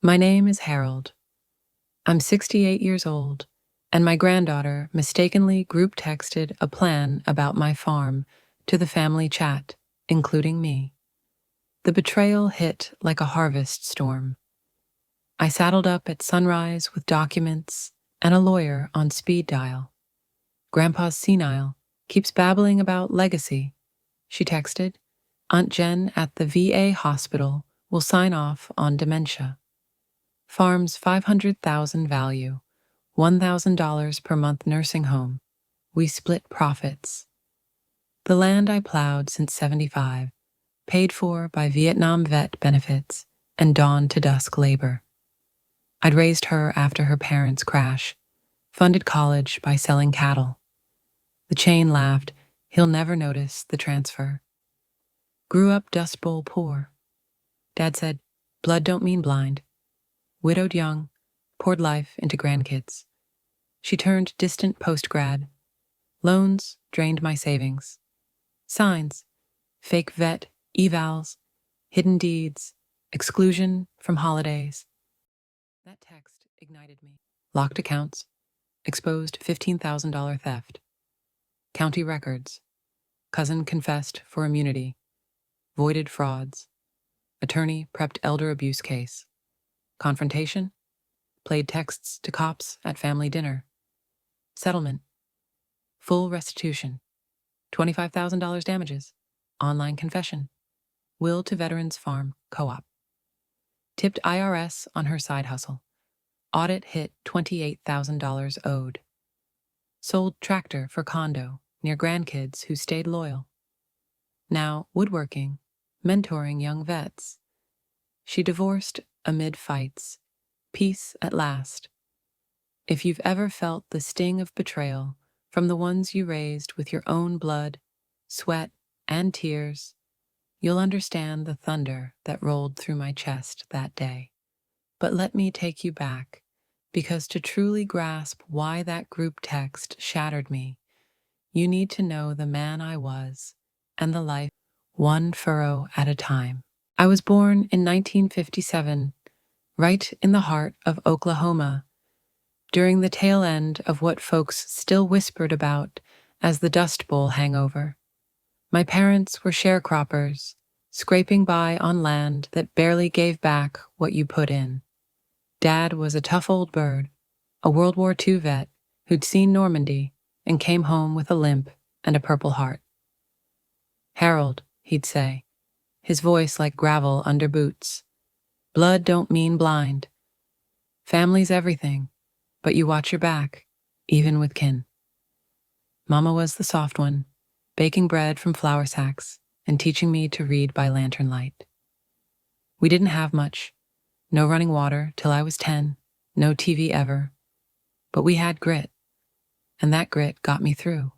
My name is Harold. I'm 68 years old, and my granddaughter mistakenly group texted a plan about my farm to the family chat, including me. The betrayal hit like a harvest storm. I saddled up at sunrise with documents and a lawyer on speed dial. Grandpa's senile, keeps babbling about legacy, she texted. Aunt Jen at the VA hospital will sign off on dementia. Farm's 500,000 value, $1,000 per month nursing home. We split profits. The land I plowed since 75, paid for by Vietnam vet benefits and dawn to dusk labor. I'd raised her after her parents' crash, funded college by selling cattle. The chain laughed, he'll never notice the transfer. Grew up Dust Bowl poor. Dad said, blood don't mean blind. Widowed young, poured life into grandkids. She turned distant post-grad. Loans drained my savings. Signs, fake vet, evals, hidden deeds, exclusion from holidays. That text ignited me. Locked accounts, exposed $15,000 theft. County records, cousin confessed for immunity. Voided frauds. Attorney prepped elder abuse case. Confrontation, played texts to cops at family dinner. Settlement, full restitution, $25,000 damages, online confession, will to Veterans Farm Co-op. Tipped IRS on her side hustle. Audit hit $28,000 owed. Sold tractor for condo near grandkids who stayed loyal. Now woodworking, mentoring young vets. She divorced amid fights. Peace at last. If you've ever felt the sting of betrayal from the ones you raised with your own blood, sweat, and tears, you'll understand the thunder that rolled through my chest that day. But let me take you back, because to truly grasp why that group text shattered me, you need to know the man I was and the life one furrow at a time. I was born in 1957, right in the heart of Oklahoma, during the tail end of what folks still whispered about as the Dust Bowl hangover. My parents were sharecroppers, scraping by on land that barely gave back what you put in. Dad was a tough old bird, a World War II vet who'd seen Normandy and came home with a limp and a Purple Heart. Harold, he'd say, his voice like gravel under boots. Blood don't mean blind. Family's everything, but you watch your back, even with kin. Mama was the soft one, baking bread from flour sacks and teaching me to read by lantern light. We didn't have much, no running water till I was 10, no TV ever, but we had grit, and that grit got me through.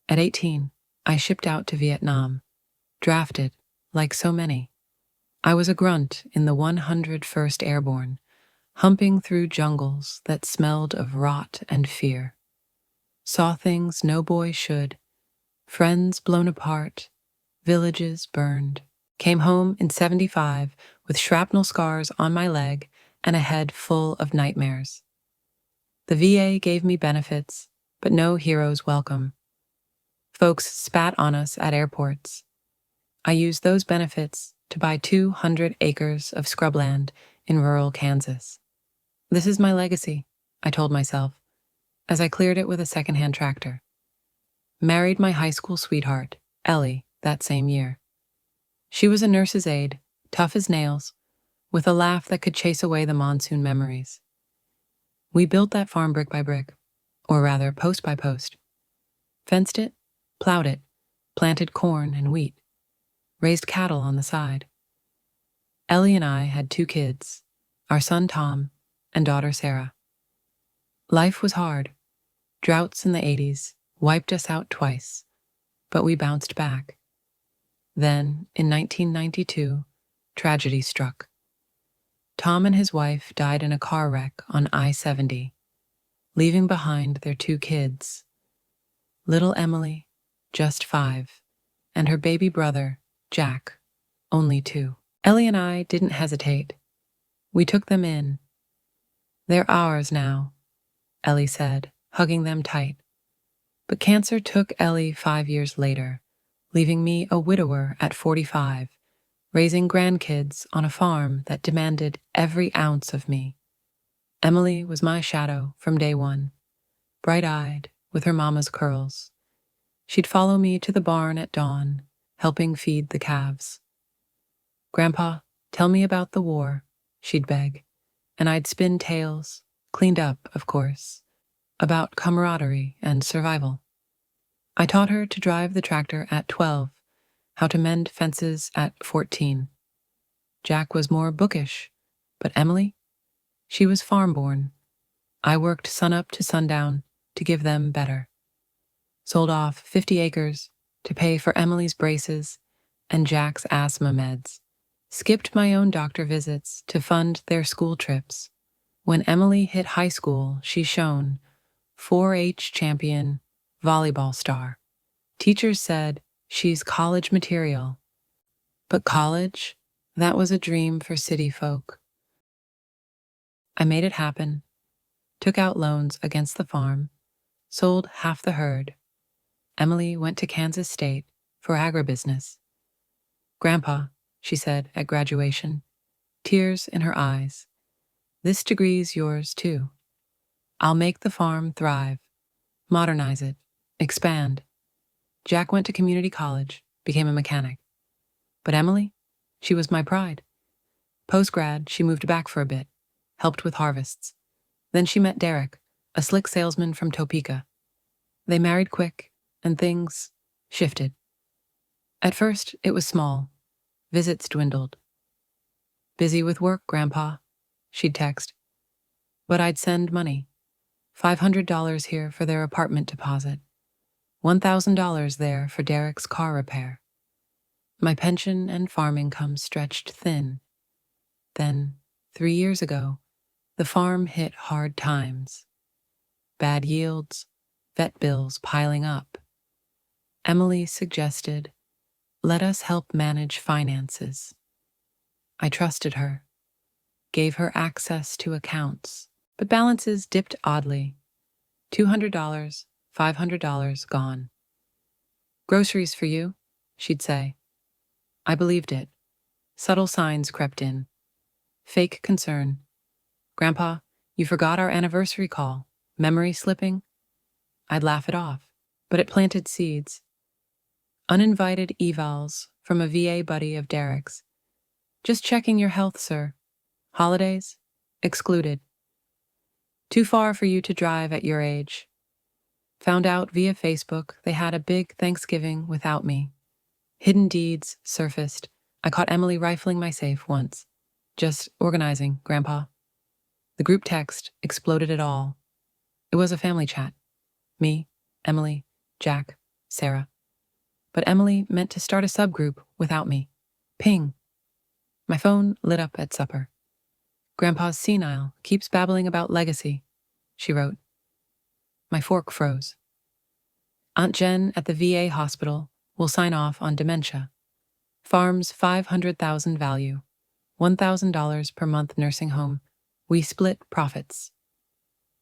At 18, I shipped out to Vietnam, drafted, like so many. I was a grunt in the 101st Airborne, humping through jungles that smelled of rot and fear. Saw things no boy should, friends blown apart, villages burned. Came home in 75 with shrapnel scars on my leg and a head full of nightmares. The VA gave me benefits, but no hero's welcome. Folks spat on us at airports. I used those benefits to buy 200 acres of scrubland in rural Kansas. This is my legacy, I told myself, as I cleared it with a secondhand tractor. Married my high school sweetheart, Ellie, that same year. She was a nurse's aide, tough as nails, with a laugh that could chase away the monsoon memories. We built that farm brick by brick, or rather post by post. Fenced it, plowed it, planted corn and wheat, raised cattle on the side. Ellie and I had 2 kids, our son Tom and daughter Sarah. Life was hard. Droughts in the 80s wiped us out twice, but we bounced back. Then, in 1992, tragedy struck. Tom and his wife died in a car wreck on I-70, leaving behind their 2 kids. Little Emily, just 5, and her baby brother, Jack, only 2. Ellie and I didn't hesitate. We took them in. They're ours now, Ellie said, hugging them tight. But cancer took Ellie 5 years later, leaving me a widower at 45, raising grandkids on a farm that demanded every ounce of me. Emily was my shadow from day one, bright-eyed with her mama's curls. She'd follow me to the barn at dawn, helping feed the calves. "Grandpa, tell me about the war," she'd beg, and I'd spin tales, cleaned up, of course, about camaraderie and survival. I taught her to drive the tractor at 12, how to mend fences at 14. Jack was more bookish, but Emily? She was farm-born. I worked sunup to sundown to give them better. Sold off 50 acres to pay for Emily's braces and Jack's asthma meds. Skipped my own doctor visits to fund their school trips. When Emily hit high school, she shone, 4-H champion, volleyball star. Teachers said she's college material. But college? That was a dream for city folk. I made it happen, took out loans against the farm, sold half the herd. Emily went to Kansas State for agribusiness. "Grandpa," she said at graduation, tears in her eyes, "this degree's yours too. I'll make the farm thrive, modernize it, expand." Jack went to community college, became a mechanic. But Emily? She was my pride. Post-grad, she moved back for a bit, helped with harvests. Then she met Derek, a slick salesman from Topeka. They married quick, and things shifted. At first, it was small. Visits dwindled. "Busy with work, Grandpa," she'd text. But I'd send money. $500 here for their apartment deposit. $1,000 there for Derek's car repair. My pension and farm income stretched thin. Then, 3 years ago, the farm hit hard times. Bad yields, vet bills piling up. Emily suggested, "Let us help manage finances." I trusted her, gave her access to accounts, but balances dipped oddly. $200, $500 gone. "Groceries for you," she'd say. I believed it. Subtle signs crept in. Fake concern. "Grandpa, you forgot our anniversary call. Memory slipping?" I'd laugh it off, but it planted seeds. Uninvited evals from a VA buddy of Derek's. "Just checking your health, sir. Holidays? Excluded. Too far for you to drive at your age." Found out via Facebook they had a big Thanksgiving without me. Hidden deeds surfaced. I caught Emily rifling my safe once. "Just organizing, Grandpa." The group text exploded it all. It was a family chat. Me, Emily, Jack, Sarah. But Emily meant to start a subgroup without me. Ping. My phone lit up at supper. "Grandpa's senile, keeps babbling about legacy," she wrote. My fork froze. "Aunt Jen at the VA hospital will sign off on dementia. Farm's $500,000 value, $1,000 per month nursing home. We split profits."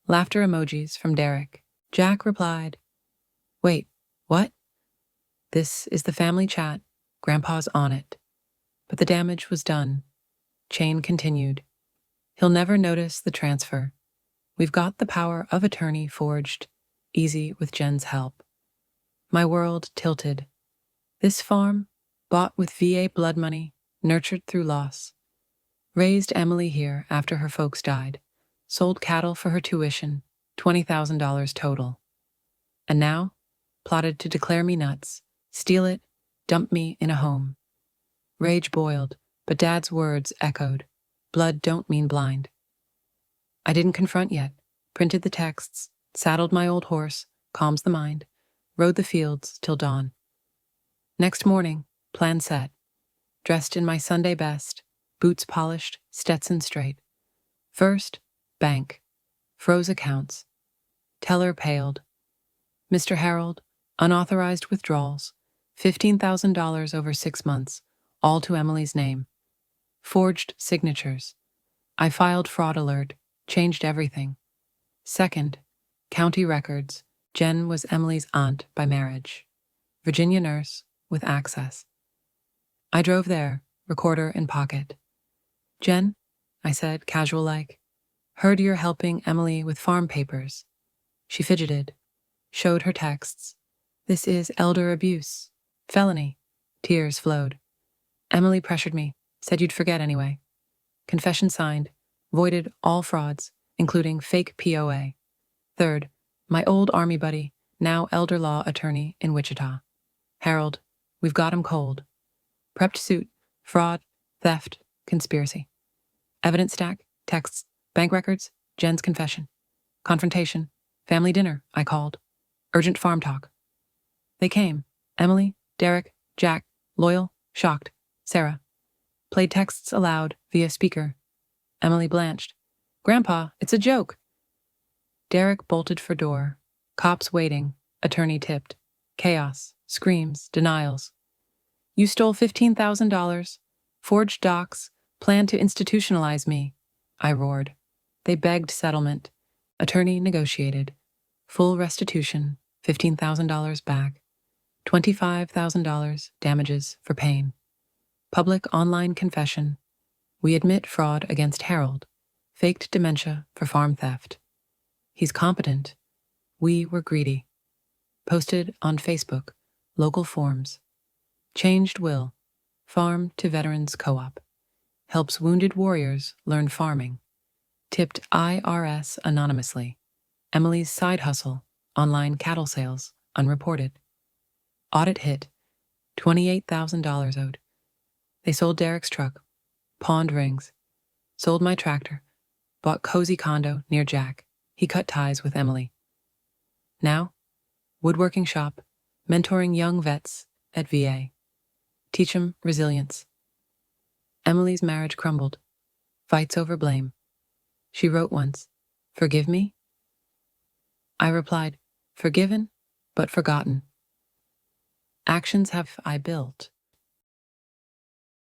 Laughter emojis from Derek. Jack replied, "Wait, what?" "This is the family chat. Grandpa's on it." But the damage was done. Chain continued. He'll never notice the transfer. We've got the power of attorney forged, easy with Jen's help. My world tilted. This farm, bought with VA blood money, nurtured through loss. Raised Emily here after her folks died. Sold cattle for her tuition, $20,000 total. And now, plotted to declare me nuts, steal it, dump me in a home. Rage boiled, but Dad's words echoed. Blood don't mean blind. I didn't confront yet. Printed the texts, saddled my old horse, calms the mind, rode the fields till dawn. Next morning, plan set. Dressed in my Sunday best, boots polished, Stetson straight. First, bank. Froze accounts. Teller paled. "Mr. Harold, unauthorized withdrawals, $15,000 over 6 months, all to Emily's name. Forged signatures. I filed fraud alert, changed everything. Second, county records. Jen was Emily's aunt by marriage. Virginia nurse with access. I drove there, recorder in pocket. Jen, I said, casual-like, heard you're helping Emily with farm papers. She fidgeted, showed her texts. This is elder abuse. Felony. Tears flowed. Emily pressured me, said you'd forget anyway. Confession signed, voided all frauds, including fake POA. Third, my old army buddy, now elder law attorney in Wichita. Harold, we've got him cold. Prepped suit, fraud, theft, conspiracy. Evidence stack, texts, bank records, Jen's confession. Confrontation, family dinner, I called. Urgent farm talk. They came. Emily, Derek, Jack, loyal, shocked, Sarah. Played texts aloud via speaker. Emily blanched. Grandpa, it's a joke. Derek bolted for door. Cops waiting. Attorney tipped. Chaos. Screams. Denials. You stole $15,000. Forged docs. Planned to institutionalize me. I roared. They begged settlement. Attorney negotiated. Full restitution. $15,000 back. $25,000 damages for pain. Public online confession. We admit fraud against Harold. Faked dementia for farm theft. He's competent. We were greedy. Posted on Facebook. Local forms. Changed will. Farm to Veterans Co-op. Helps wounded warriors learn farming. Tipped IRS anonymously. Emily's side hustle. Online cattle sales. Unreported. Audit hit. $28,000 owed. They sold Derek's truck. Pawned rings. Sold my tractor. Bought cozy condo near Jack. He cut ties with Emily. Now, woodworking shop, mentoring young vets at VA. Teach 'em resilience. Emily's marriage crumbled. Fights over blame. She wrote once, "Forgive me?" I replied, "Forgiven, but forgotten." Actions have I built.